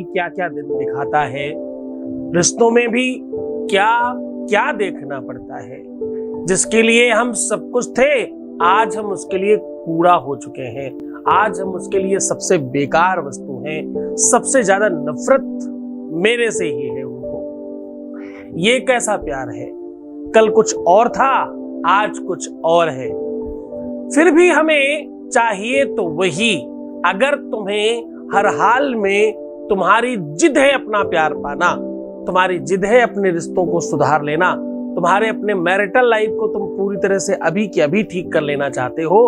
क्या क्या दिन दिखाता है, रिश्तों में भी क्या क्या देखना पड़ता है। जिसके लिए हम सब कुछ थे, आज हम उसके लिए कूड़ा हो चुके हैं। आज हम उसके लिए सबसे बेकार वस्तु हैं। सबसे ज्यादा नफरत मेरे से ही है उनको। ये कैसा प्यार है? कल कुछ और था, आज कुछ और है। फिर भी हमें चाहिए तो वही। अगर तुम्हें हर हाल में तुम्हारी जिद है अपना प्यार पाना, तुम्हारी जिद है अपने रिश्तों को सुधार लेना, तुम्हारे अपने मैरिटल लाइफ को तुम पूरी तरह से अभी के अभी ठीक कर लेना चाहते हो,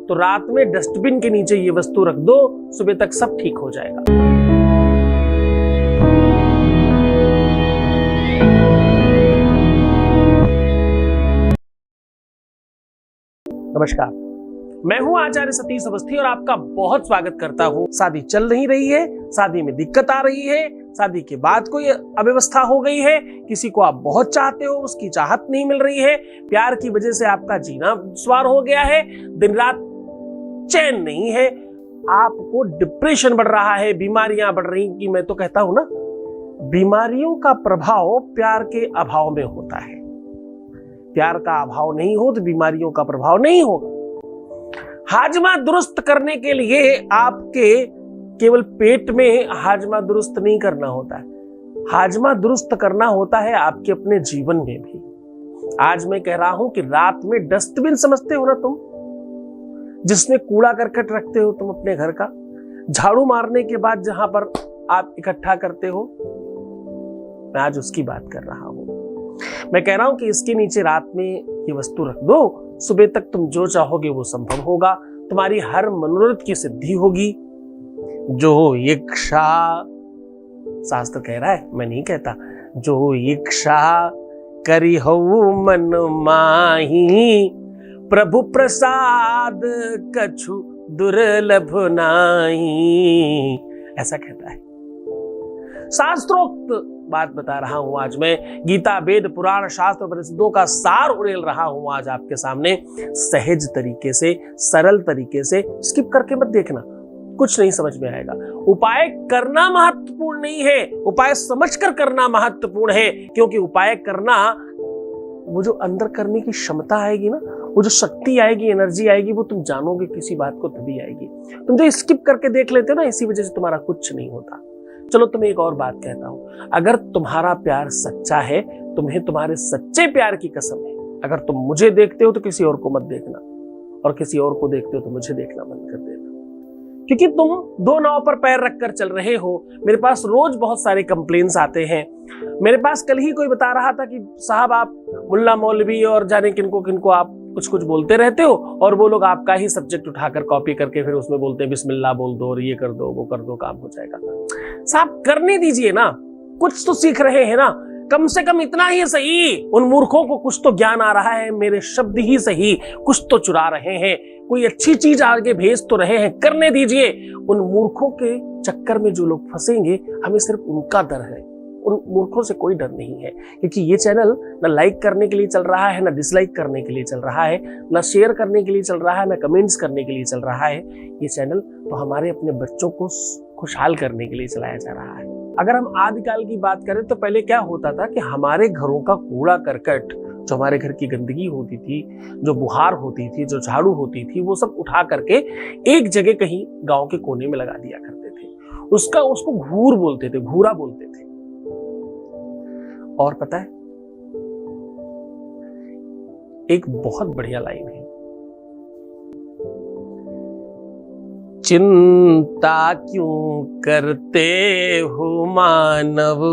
तो रात में डस्टबिन के नीचे ये वस्तु रख दो, सुबह तक सब ठीक हो जाएगा। नमस्कार, मैं हूं आचार्य सतीश अवस्थी और आपका बहुत स्वागत करता हूं। शादी चल नहीं रही है, शादी में दिक्कत आ रही है, शादी के बाद कोई अव्यवस्था हो गई है, किसी को आप बहुत चाहते हो, उसकी चाहत नहीं मिल रही है, प्यार की वजह से आपका जीना दुश्वार हो गया है, दिन रात चैन नहीं है, आपको डिप्रेशन बढ़ रहा है, बीमारियां बढ़ रही कि मैं तो कहता हूं ना, बीमारियों का प्रभाव प्यार के अभाव में होता है। प्यार का अभाव नहीं हो तो बीमारियों का प्रभाव नहीं होगा। हाजमा दुरुस्त करने के लिए आपके केवल पेट में हाजमा दुरुस्त नहीं करना होता है, हाजमा दुरुस्त करना होता है आपके अपने जीवन में भी। आज मैं कह रहा हूं कि रात में डस्टबिन समझते हो ना तुम, जिसमें कूड़ा करकट रखते हो तुम अपने घर का, झाड़ू मारने के बाद जहां पर आप इकट्ठा करते हो, मैं आज उसकी बात कर रहा हूं। मैं कह रहा हूं कि इसके नीचे रात में ये वस्तु रख दो, सुबह तक तुम जो चाहोगे वो संभव होगा, तुम्हारी हर मनोरथ की सिद्धि होगी। जो इच्छा, शास्त्र कह रहा है, मैं नहीं कहता, जो इच्छा करी हो मन माही, प्रभु प्रसाद कछु दुर्लभ नाही, ऐसा कहता है। शास्त्रोक्त बात बता रहा हूं आज मैं, गीता वेद पुराण शास्त्र उपनिषदों का सार उड़ेल रहा हूं आज आपके सामने, सहज तरीके से, सरल तरीके से। स्किप करके मत देखना, कुछ नहीं समझ में आएगा। उपाय करना महत्वपूर्ण नहीं है, उपाय समझकर करना महत्वपूर्ण है, क्योंकि उपाय करना, वो जो अंदर करने की क्षमता आएगी ना, वो जो शक्ति आएगी, एनर्जी आएगी, वो तुम जानोगे किसी बात को तभी आएगी। तुम जो स्किप करके देख लेते हो ना, इसी वजह से तुम्हारा कुछ नहीं होता। चलो तुम्हें एक और बात कहता हूं, अगर तुम्हारा प्यार सच्चा है, तुम्हें तुम्हारे सच्चे प्यार की कसम है, अगर तुम मुझे देखते हो तो किसी और को मत देखना, और किसी और को देखते हो तो मुझे देखना बंद कर देना, क्योंकि तुम दो नाव पर पैर रखकर चल रहे हो। मेरे पास रोज बहुत सारे कंप्लेन्स आते हैं। मेरे पास कल ही कोई बता रहा था कि साहब आप मुल्ला मौलवी और जाने किनको किनको आप कुछ कुछ बोलते रहते हो, और वो लोग आपका ही सब्जेक्ट उठाकर कॉपी करके फिर उसमें बोलते हैं बिस्मिल्लाह बोल दो और ये कर दो वो कर दो, काम हो जाएगा। साहब करने दीजिए ना, कुछ तो सीख रहे हैं ना, कम से कम इतना ही सही। उन मूर्खों को कुछ तो ज्ञान आ रहा है, मेरे शब्द ही सही कुछ तो चुरा रहे हैं, कोई अच्छी चीज आगे भेज तो रहे हैं, करने दीजिए। उन मूर्खों के चक्कर में जो लोग फंसेंगे, हमें सिर्फ उनका डर है, उन मूर्खों से कोई डर नहीं है। क्योंकि ये चैनल ना लाइक करने के लिए चल रहा है, ना डिसलाइक करने के लिए चल रहा है, ना शेयर करने के लिए चल रहा है, ना कमेंट्स करने के लिए चल रहा है। ये चैनल तो हमारे अपने बच्चों को खुशहाल करने के लिए चलाया जा रहा है। अगर हम आदिकाल की बात करें तो पहले क्या होता था कि हमारे घरों का कूड़ा करकट, जो हमारे घर की गंदगी होती थी, जो बुहार होती थी, जो झाड़ू होती थी, वो सब उठा करके एक जगह कहीं गांव के कोने में लगा दिया करते थे। उसको घूर बोलते थे, घूरा बोलते थे। और पता है, एक बहुत बढ़िया लाइन है, चिंता क्यों करते हो मानव,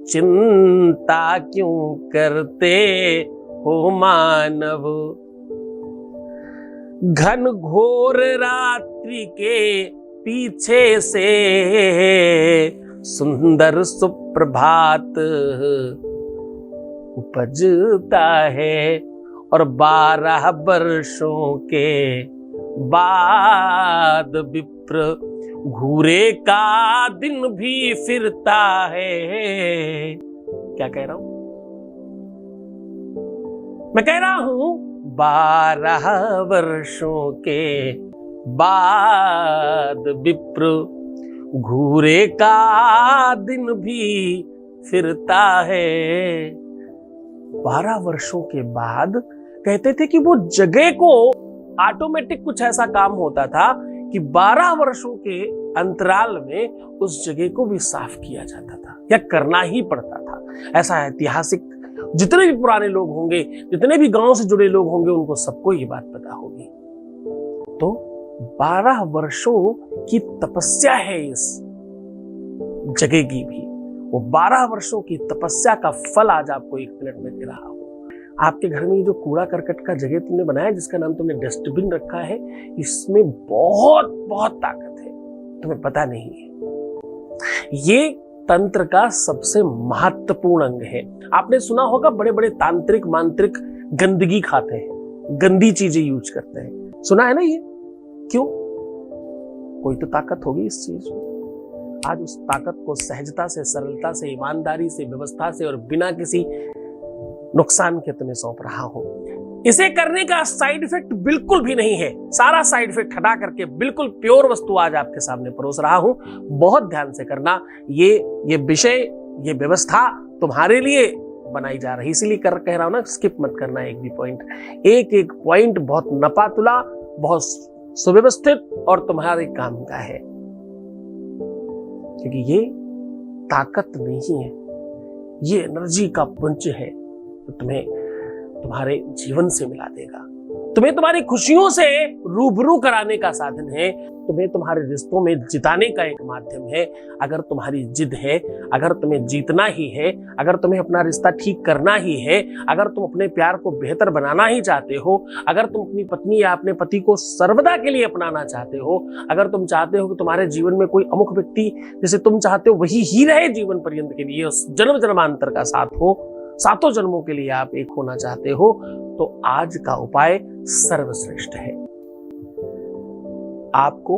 चिंता क्यों करते हो मानव, घन घोर रात्रि के पीछे से सुंदर सुप्रभात उपजता है, और 12 वर्षों के बाद विप्र घूरे का दिन भी फिरता है। क्या कह रहा हूं मैं? कह रहा हूं 12 वर्षों के बाद विप्र घूरे का दिन भी फिरता है। 12 वर्षों के बाद कहते थे कि वो जगह को ऑटोमेटिक कुछ ऐसा काम होता था कि 12 वर्षों के अंतराल में उस जगह को भी साफ किया जाता था या करना ही पड़ता था। ऐसा ऐतिहासिक जितने भी पुराने लोग होंगे, जितने भी गांव से जुड़े लोग होंगे, उनको सबको ये बात पता होगी। तो 12 वर्षों की तपस्या है इस जगह की भी। वो 12 वर्षों की तपस्या का फल आज आपको 1 मिनट में दे रहा हूं। आपके घर में जो कूड़ा करकट का जगह तुमने बनाया, जिसका नाम तुमने डस्टबिन रखा है, इसमें बहुत बहुत ताकत है, तुम्हें पता नहीं है। ये तंत्र का सबसे महत्वपूर्ण अंग है। आपने सुना होगा बड़े बड़े तांत्रिक मांत्रिक गंदगी खाते हैं, गंदी चीजें यूज करते हैं, सुना है ना ये? क्यों? कोई तो ताकत होगी इस चीज में। आज उस ताकत को सहजता से, सरलता से, ईमानदारी से, व्यवस्था से और बिना किसी नुकसान के तुम्हें सौंप रहा हूं। इसे करने का साइड इफेक्ट बिल्कुल भी नहीं है। सारा साइड इफेक्ट हटा करके बिल्कुल प्योर वस्तु आज आपके सामने परोस रहा हूं। बहुत ध्यान से करना। ये विषय, ये व्यवस्था तुम्हारे लिए बनाई जा रही, इसीलिए कह रहा हूं ना, स्किप मत करना एक भी पॉइंट। एक एक पॉइंट बहुत नपातुला, बहुत सुव्यवस्थित और तुम्हारे काम का है, क्योंकि ये ताकत नहीं है, ये एनर्जी का पुंज है तो तुम्हें तुम्हारे जीवन से मिला देगा, तुम्हें तुम्हारी खुशियों से रूबरू कराने का साधन है, तुम्हें तुम्हारे रिश्तों में जिताने का एक माध्यम है। अगर तुम्हारी जिद है, अगर तुम्हें जीतना ही है, अगर तुम्हें अपना रिश्ता ठीक करना ही है, अगर तुम अपने प्यार को बेहतर बनाना ही चाहते हो, अगर तुम अपनी पत्नी या अपने पति को सर्वदा के लिए अपनाना चाहते हो, अगर तुम चाहते हो कि तुम्हारे जीवन में कोई अमुक व्यक्ति जैसे तुम चाहते हो वही ही रहे जीवन पर्यंत के लिए, जन्म जन्मांतर का साथ हो, सातों जन्मों के लिए आप एक होना चाहते हो, तो आज का उपाय सर्वश्रेष्ठ है। आपको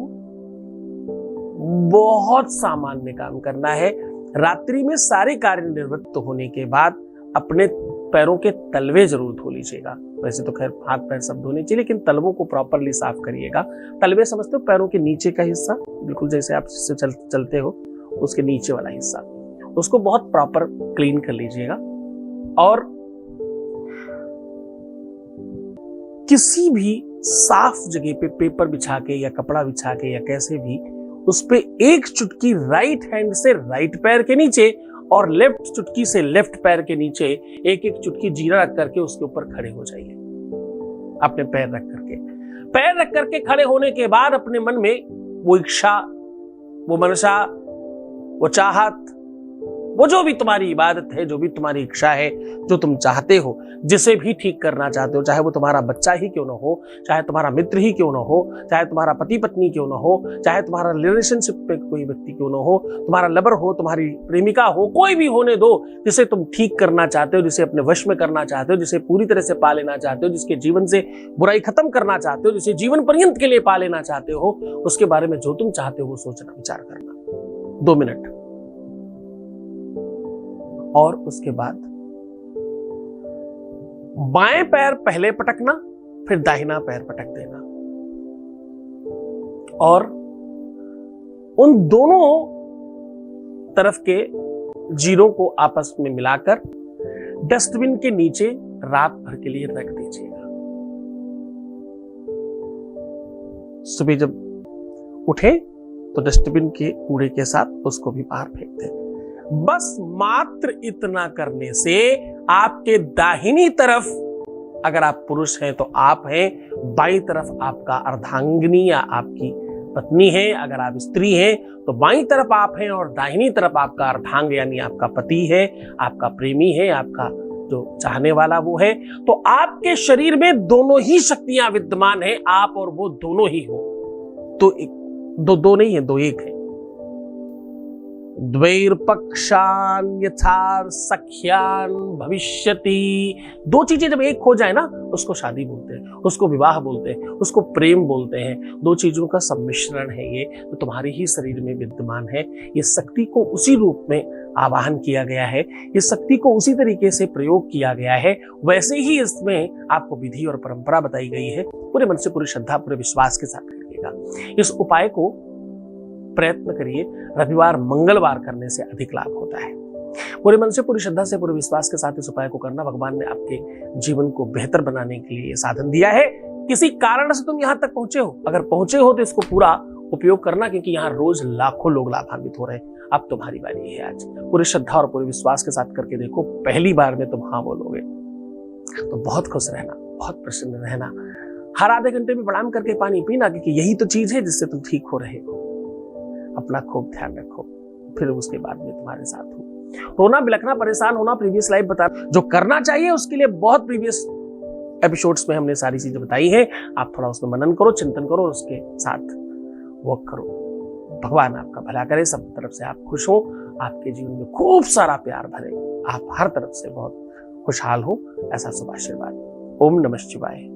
बहुत सामान्य काम करना है। रात्रि में सारे कार्य निवृत्त होने के बाद अपने पैरों के तलवे जरूर धो लीजिएगा। वैसे तो खैर हाथ पैर सब धोने चाहिए, लेकिन तलवों को प्रॉपरली साफ करिएगा। तलवे समझते हो? पैरों के नीचे का हिस्सा, बिल्कुल जैसे आप चलते हो उसके नीचे वाला हिस्सा, उसको बहुत प्रॉपर क्लीन कर लीजिएगा। और किसी भी साफ जगह पे पेपर बिछा के या कपड़ा बिछा के या कैसे भी उस पे एक चुटकी राइट हैंड से राइट पैर के नीचे और लेफ्ट चुटकी से लेफ्ट पैर के नीचे एक एक चुटकी जीरा रख करके उसके ऊपर खड़े हो जाइए। अपने पैर रख करके खड़े होने के बाद अपने मन में वो इच्छा, वो मनसा, वो चाहत, वो जो भी तुम्हारी इबादत है, जो भी तुम्हारी इच्छा है, जो तुम चाहते हो, जिसे भी ठीक करना चाहते हो, चाहे वो तुम्हारा बच्चा ही क्यों ना हो, चाहे तुम्हारा मित्र ही क्यों ना हो, चाहे तुम्हारा पति पत्नी क्यों ना हो, चाहे तुम्हारा रिलेशनशिप पे कोई व्यक्ति क्यों ना हो, तुम्हारा लवर हो, तुम्हारी प्रेमिका हो, कोई भी होने दो, जिसे तुम ठीक करना चाहते हो, जिसे अपने वश में करना चाहते हो, जिसे पूरी तरह से पा लेना चाहते हो, जिसके जीवन से बुराई खत्म करना चाहते हो, जिसे जीवन पर्यंत के लिए पा लेना चाहते हो, उसके बारे में जो तुम चाहते हो वो सोचना, विचार करना 2 मिनट। और उसके बाद बाएं पैर पहले पटकना, फिर दाहिना पैर पटक देना और उन दोनों तरफ के जीरों को आपस में मिलाकर डस्टबिन के नीचे रात भर के लिए रख दीजिएगा। सुबह जब उठे तो डस्टबिन के कूड़े के साथ उसको भी बाहर फेंक दें। बस मात्र इतना करने से आपके दाहिनी तरफ, अगर आप पुरुष हैं तो आप हैं, बाईं तरफ आपका अर्धांगिनी या आपकी पत्नी है, अगर आप स्त्री हैं तो बाईं तरफ आप हैं और दाहिनी तरफ आपका अर्धांग यानी आपका पति है, आपका प्रेमी है, आपका जो चाहने वाला वो है। तो आपके शरीर में दोनों ही शक्तियां विद्यमान है, आप और वो दोनों ही हो। तो दो नहीं है, 2 एक है। द्वैर्पक्षान यथार सख्यान भविष्यति। 2 चीजें जब एक हो जाए ना, उसको शादी बोलते हैं, उसको विवाह बोलते हैं, उसको प्रेम बोलते हैं। 2 चीजों का सम्मिश्रण है ये, तो तुम्हारे ही शरीर में विद्यमान है। ये शक्ति को उसी रूप में आवाहन किया गया है, ये शक्ति को उसी तरीके से प्रयोग किया गया है, वैसे ही इसमें आपको विधि और परंपरा बताई गई है। पूरे मन से, पूरी श्रद्धा, पूरे विश्वास के साथ करिएगा। इस उपाय को प्रयत्न करिए। रविवार मंगलवार करने से अधिक लाभ होता है। पूरे मन से, पूरी श्रद्धा से, पूरे विश्वास के साथ इस उपाय को करना। भगवान ने आपके जीवन को बेहतर बनाने के लिए साधन दिया है। किसी कारण से तुम यहां तक पहुंचे हो, अगर पहुंचे हो तो इसको पूरा उपयोग करना, क्योंकि यहाँ रोज लाखों लोग लाभान्वित हो रहे हैं। अब तुम्हारी बारी है। आज पूरी श्रद्धा और पूरे विश्वास के साथ करके देखो, पहली बार में तुम हाँ बोलोगे तो बहुत खुश रहना, बहुत प्रसन्न रहना। हर आधे घंटे में प्रणाम करके पानी पीना, क्योंकि यही तो चीज है जिससे तुम ठीक हो रहे हो। अपना खूब ध्यान रखो, फिर उसके बाद में तुम्हारे साथ हूँ। रोना, बिलखना, परेशान होना, प्रीवियस लाइफ बता जो करना चाहिए उसके लिए बहुत प्रीवियस एपिसोड्स में हमने सारी चीजें बताई हैं। आप थोड़ा उसमें मनन करो, चिंतन करो, उसके साथ वर्क करो। भगवान आपका भला करे, सब तरफ से आप खुश हो, आपके जीवन में खूब सारा प्यार भरे, आप हर तरफ से बहुत खुशहाल हो, ऐसा शुभ आशीर्वाद। ओम नमः शिवाय।